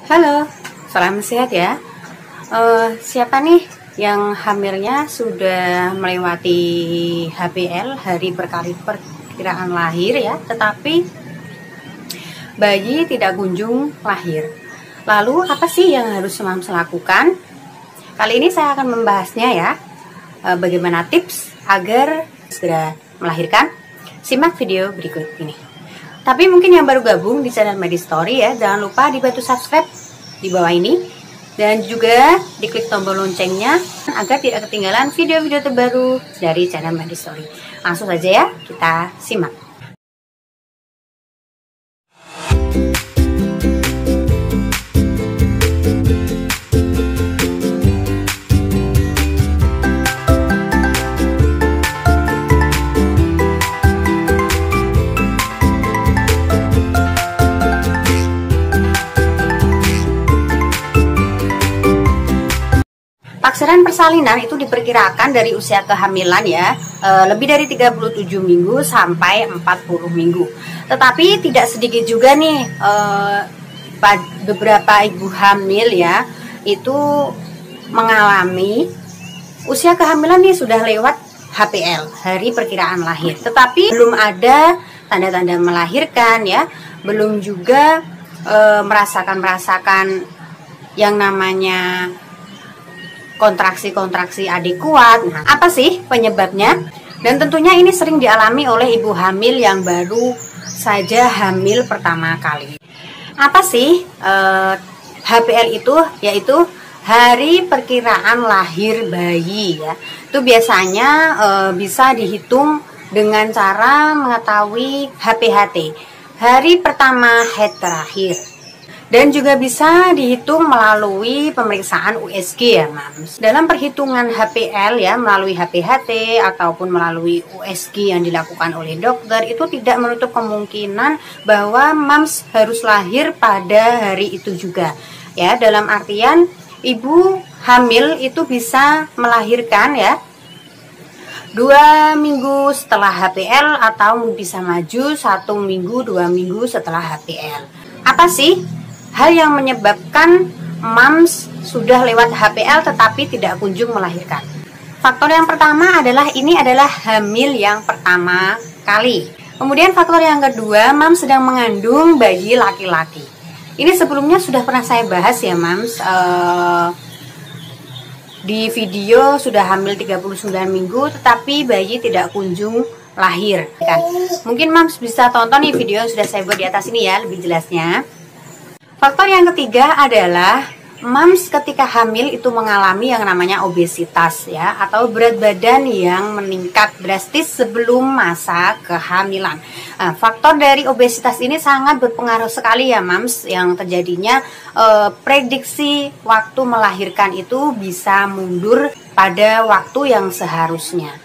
Halo, salam sehat ya. Siapa nih yang hamilnya sudah melewati HPL, hari perkiraan lahir ya, tetapi bayi tidak kunjung lahir. Lalu apa sih yang harus Mams lakukan? Kali ini saya akan membahasnya ya, bagaimana tips agar segera melahirkan. Simak video berikut ini. Tapi mungkin yang baru gabung di channel Medistory ya, jangan lupa dibantu subscribe di bawah ini dan juga diklik tombol loncengnya agar tidak ketinggalan video-video terbaru dari channel Medistory. Langsung saja ya, kita simak. Taksiran persalinan itu diperkirakan dari usia kehamilan ya, lebih dari 37 minggu sampai 40 minggu. Tetapi tidak sedikit juga nih beberapa ibu hamil ya, itu mengalami usia kehamilan nih sudah lewat HPL, hari perkiraan lahir. Tetapi belum ada tanda-tanda melahirkan ya, belum juga merasakan yang namanya kontraksi-kontraksi adekuat. Nah, apa sih penyebabnya? Dan tentunya ini sering dialami oleh ibu hamil yang baru saja hamil pertama kali. Apa sih HPL itu? Yaitu hari perkiraan lahir bayi ya. Itu biasanya bisa dihitung dengan cara mengetahui HPHT, hari pertama head terakhir. Dan juga bisa dihitung melalui pemeriksaan USG ya Mams. Dalam perhitungan HPL ya, melalui HPHT ataupun melalui USG yang dilakukan oleh dokter, itu tidak menutup kemungkinan bahwa Mams harus lahir pada hari itu juga. Ya, dalam artian ibu hamil itu bisa melahirkan ya 2 minggu setelah HPL atau bisa maju 1 minggu 2 minggu setelah HPL. Apa sih hal yang menyebabkan Mams sudah lewat HPL tetapi tidak kunjung melahirkan? Faktor yang pertama adalah ini adalah hamil yang pertama kali. Kemudian faktor yang kedua, Mams sedang mengandung bayi laki-laki. Ini sebelumnya sudah pernah saya bahas ya Mams, di video sudah hamil 39 minggu tetapi bayi tidak kunjung lahir kan? Mungkin Mams bisa tonton nih video yang sudah saya buat di atas ini ya, lebih jelasnya. Faktor yang ketiga adalah Mams ketika hamil itu mengalami yang namanya obesitas ya, atau berat badan yang meningkat drastis sebelum masa kehamilan. Nah, faktor dari obesitas ini sangat berpengaruh sekali ya Mams, yang terjadinya prediksi waktu melahirkan itu bisa mundur pada waktu yang seharusnya.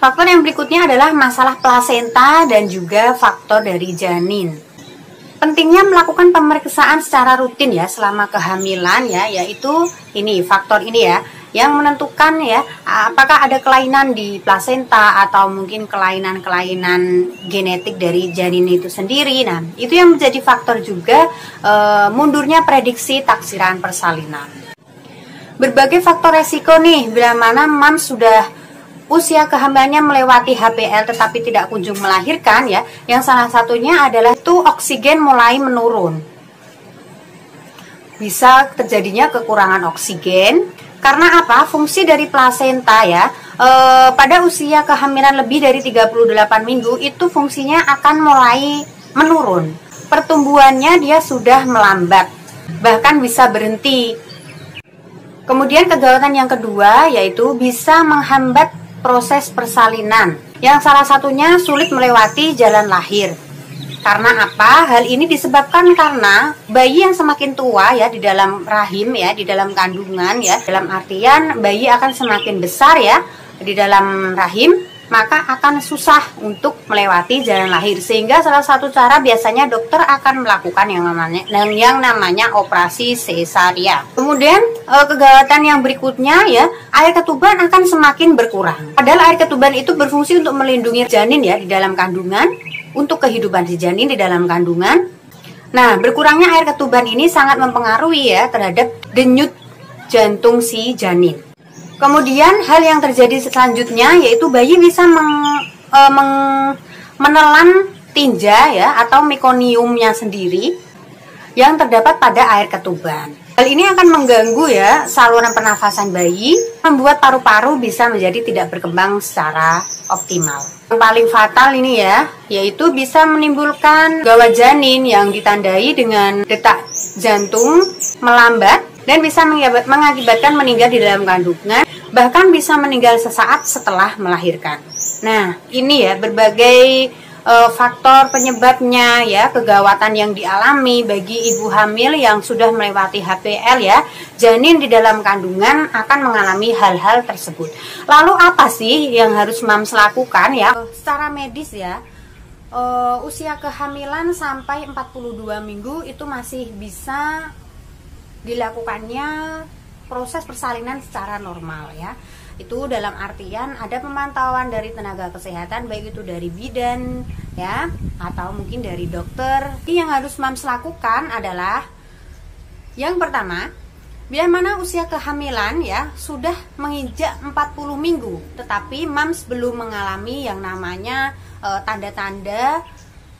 Faktor yang berikutnya adalah masalah plasenta dan juga faktor dari janin. Pentingnya melakukan pemeriksaan secara rutin ya selama kehamilan ya, yaitu ini faktor ini ya yang menentukan ya apakah ada kelainan di plasenta atau mungkin kelainan-kelainan genetik dari janin itu sendiri. Nah, itu yang menjadi faktor juga mundurnya prediksi taksiran persalinan. Berbagai faktor resiko nih bila mana Mams sudah usia kehamilannya melewati HPL tetapi tidak kunjung melahirkan ya. Yang salah satunya adalah itu oksigen mulai menurun. Bisa terjadinya kekurangan oksigen karena apa? Fungsi dari plasenta ya pada usia kehamilan lebih dari 38 minggu itu fungsinya akan mulai menurun. Pertumbuhannya dia sudah melambat, bahkan bisa berhenti. Kemudian kegawatan yang kedua yaitu bisa menghambat proses persalinan, yang salah satunya sulit melewati jalan lahir. Karena apa? Hal ini disebabkan karena bayi yang semakin tua ya di dalam rahim ya, di dalam kandungan ya, dalam artian bayi akan semakin besar ya di dalam rahim, maka akan susah untuk melewati jalan lahir. Sehingga salah satu cara biasanya dokter akan melakukan yang namanya operasi sesaria. Kemudian kegawatan yang berikutnya ya, air ketuban akan semakin berkurang. Padahal air ketuban itu berfungsi untuk melindungi janin ya di dalam kandungan, untuk kehidupan si janin di dalam kandungan. Nah, berkurangnya air ketuban ini sangat mempengaruhi ya terhadap denyut jantung si janin. Kemudian hal yang terjadi selanjutnya yaitu bayi bisa menelan tinja ya atau mekoniumnya sendiri yang terdapat pada air ketuban. Hal ini akan mengganggu ya saluran pernafasan bayi, membuat paru-paru bisa menjadi tidak berkembang secara optimal. Yang paling fatal ini ya, yaitu bisa menimbulkan gawat janin yang ditandai dengan detak jantung melambat dan bisa mengakibatkan meninggal di dalam kandungan, bahkan bisa meninggal sesaat setelah melahirkan. Nah, ini ya berbagai faktor penyebabnya ya, kegawatan yang dialami bagi ibu hamil yang sudah melewati HPL ya, janin di dalam kandungan akan mengalami hal-hal tersebut. Lalu apa sih yang harus moms lakukan ya? Secara medis ya, usia kehamilan sampai 42 minggu itu masih bisa dilakukannya proses persalinan secara normal ya. Itu dalam artian ada pemantauan dari tenaga kesehatan, baik itu dari bidan ya atau mungkin dari dokter. Yang harus moms lakukan adalah yang pertama, bila mana usia kehamilan ya sudah menginjak 40 minggu tetapi moms belum mengalami yang namanya tanda-tanda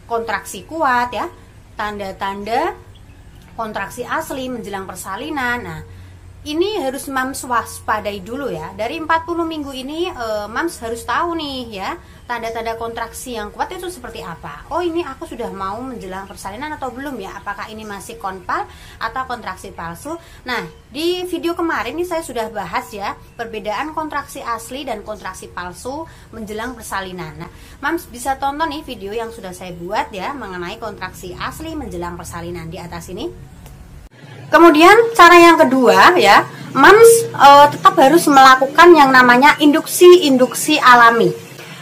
kontraksi kuat ya, tanda-tanda kontraksi asli menjelang persalinan. Nah, ini harus moms waspadai dulu ya. Dari 40 minggu ini moms harus tahu nih ya, tanda-tanda kontraksi yang kuat itu seperti apa. Oh, ini aku sudah mau menjelang persalinan atau belum ya? Apakah ini masih konpal atau kontraksi palsu? Nah, di video kemarin ini saya sudah bahas ya perbedaan kontraksi asli dan kontraksi palsu menjelang persalinan. Nah, moms bisa tonton nih video yang sudah saya buat ya mengenai kontraksi asli menjelang persalinan di atas ini. Kemudian cara yang kedua ya, moms tetap harus melakukan yang namanya induksi alami.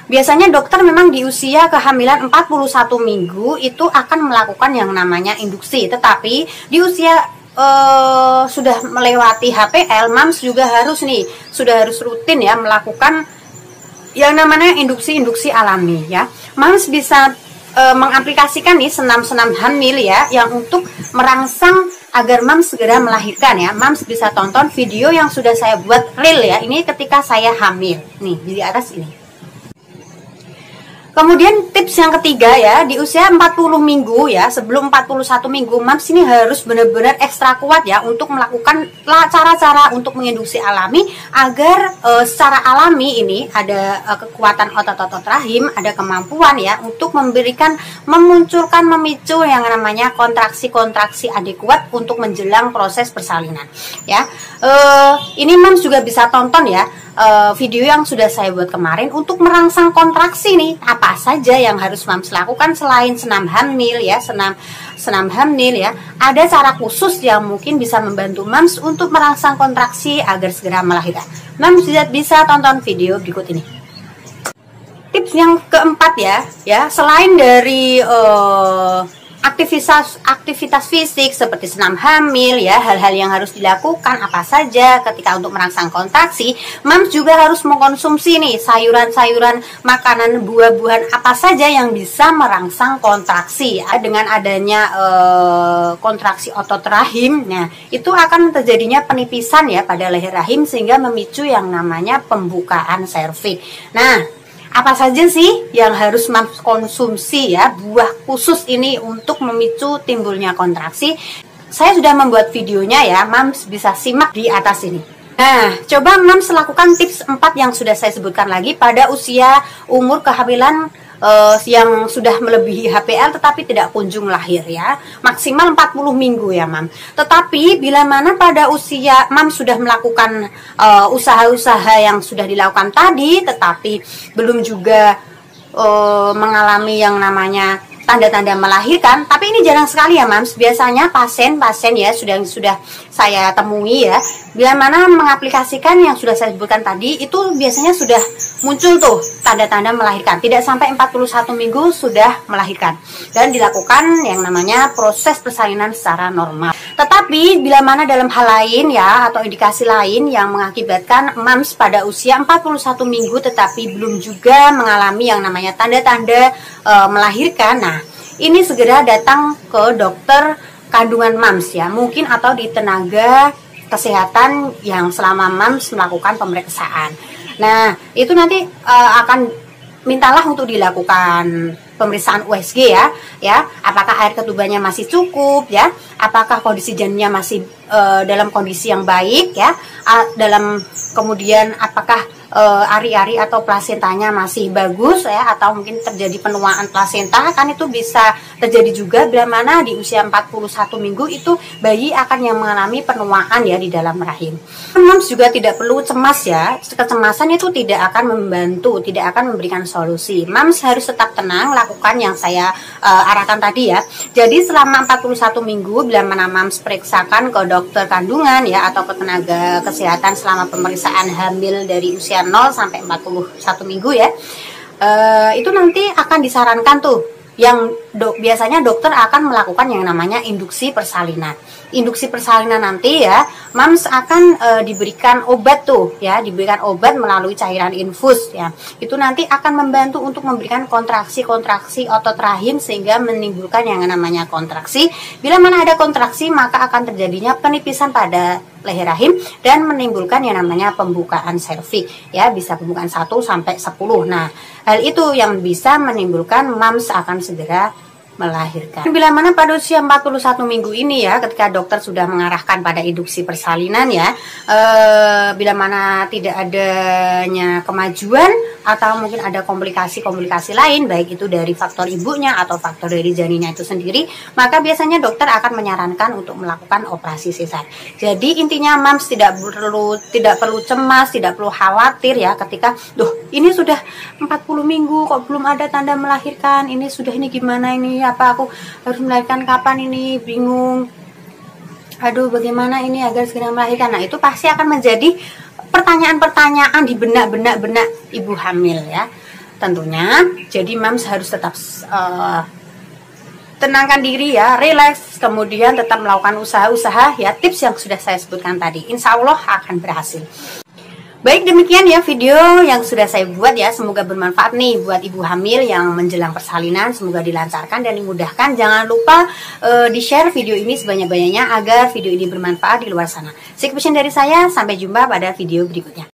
Biasanya dokter memang di usia kehamilan 41 minggu itu akan melakukan yang namanya induksi. Tetapi di usia sudah melewati HPL, moms juga sudah harus rutin ya melakukan yang namanya induksi alami ya. Moms bisa mengaplikasikan nih senam-senam hamil ya yang untuk merangsang agar moms segera melahirkan ya. Moms bisa tonton video yang sudah saya buat real ya, ini ketika saya hamil nih di atas ini. Kemudian tips yang ketiga ya, di usia 40 minggu ya, sebelum 41 minggu moms ini harus benar-benar ekstra kuat ya untuk melakukan cara-cara untuk menginduksi alami agar secara alami ini ada kekuatan otot-otot rahim, ada kemampuan ya untuk memunculkan, memicu yang namanya kontraksi-kontraksi adekuat untuk menjelang proses persalinan ya. Ini moms juga bisa tonton ya video yang sudah saya buat kemarin untuk merangsang kontraksi nih. Apa saja yang harus moms lakukan selain senam hamil ya, senam hamil ya. Ada cara khusus yang mungkin bisa membantu moms untuk merangsang kontraksi agar segera melahirkan. Moms bisa tonton video berikut ini. Tips yang keempat ya, selain dari aktivitas fisik seperti senam hamil ya, hal-hal yang harus dilakukan apa saja ketika untuk merangsang kontraksi, moms juga harus mengkonsumsi nih sayuran-sayuran, makanan, buah-buahan apa saja yang bisa merangsang kontraksi ya. Dengan adanya kontraksi otot rahim, nah itu akan terjadinya penipisan ya pada leher rahim sehingga memicu yang namanya pembukaan serviks. Nah, apa saja sih yang harus moms konsumsi ya, buah khusus ini untuk memicu timbulnya kontraksi? Saya sudah membuat videonya ya, moms bisa simak di atas ini. Nah, coba moms lakukan tips 4 yang sudah saya sebutkan lagi pada usia umur kehamilan yang sudah melebihi HPL tetapi tidak kunjung lahir ya, maksimal 40 minggu ya mam. Tetapi bila mana pada usia mam sudah melakukan usaha-usaha yang sudah dilakukan tadi tetapi belum juga mengalami yang namanya tanda-tanda melahirkan, tapi ini jarang sekali ya mams. Biasanya pasien-pasien ya sudah saya temui ya, bila mana mengaplikasikan yang sudah saya sebutkan tadi itu biasanya sudah muncul tuh tanda-tanda melahirkan, tidak sampai 41 minggu sudah melahirkan dan dilakukan yang namanya proses persalinan secara normal. Tetapi bila mana dalam hal lain ya atau indikasi lain yang mengakibatkan mams pada usia 41 minggu tetapi belum juga mengalami yang namanya tanda-tanda melahirkan, nah ini segera datang ke dokter kandungan MAMS ya, mungkin atau di tenaga kesehatan yang selama MAMS melakukan pemeriksaan. Nah, itu nanti akan mintalah untuk dilakukan pemeriksaan USG ya, apakah air ketubannya masih cukup ya, apakah kondisi janinnya masih dalam kondisi yang baik ya, kemudian apakah ari-ari atau plasentanya masih bagus ya, atau mungkin terjadi penuaan plasenta, kan itu bisa terjadi juga bila mana di usia 41 minggu itu bayi akan yang mengalami penuaan ya di dalam rahim. MAMS juga tidak perlu cemas ya, kecemasan itu tidak akan membantu, tidak akan memberikan solusi. MAMS harus tetap tenang, lakukan yang saya arahkan tadi ya. Jadi selama 41 minggu bila mana MAMS periksakan ke dokter kandungan ya, atau ke tenaga kesehatan selama pemeriksaan hamil dari usia 0 sampai 41 minggu ya, itu nanti akan disarankan tuh yang biasanya dokter akan melakukan yang namanya induksi persalinan. Induksi persalinan nanti ya, MAMS akan diberikan obat tuh ya, diberikan obat melalui cairan infus ya. Itu nanti akan membantu untuk memberikan kontraksi-kontraksi otot rahim sehingga menimbulkan yang namanya kontraksi. Bila mana ada kontraksi maka akan terjadinya penipisan pada leher rahim dan menimbulkan yang namanya pembukaan serviks ya, bisa pembukaan 1 sampai 10. Nah, hal itu yang bisa menimbulkan MAMS akan segera melahirkan. Bila mana pada usia 41 minggu ini ya, ketika dokter sudah mengarahkan pada induksi persalinan ya, bila mana tidak adanya kemajuan atau mungkin ada komplikasi-komplikasi lain, baik itu dari faktor ibunya atau faktor dari janinnya itu sendiri, maka biasanya dokter akan menyarankan untuk melakukan operasi sesar. Jadi intinya MAMS tidak perlu cemas, tidak perlu khawatir ya, ketika ini sudah 40 minggu kok belum ada tanda melahirkan, ini gimana ini, apa aku harus melahirkan kapan ini, bingung, aduh bagaimana ini agar segera melahirkan. Nah, itu pasti akan menjadi pertanyaan-pertanyaan di benak ibu hamil ya tentunya. Jadi MAMS harus tetap tenangkan diri ya, relax, kemudian tetap melakukan usaha-usaha ya, tips yang sudah saya sebutkan tadi, insya Allah akan berhasil. Baik, demikian ya video yang sudah saya buat ya, semoga bermanfaat nih buat ibu hamil yang menjelang persalinan, semoga dilancarkan dan dimudahkan. Jangan lupa di-share video ini sebanyak-banyaknya agar video ini bermanfaat di luar sana. Sekian dari saya, sampai jumpa pada video berikutnya.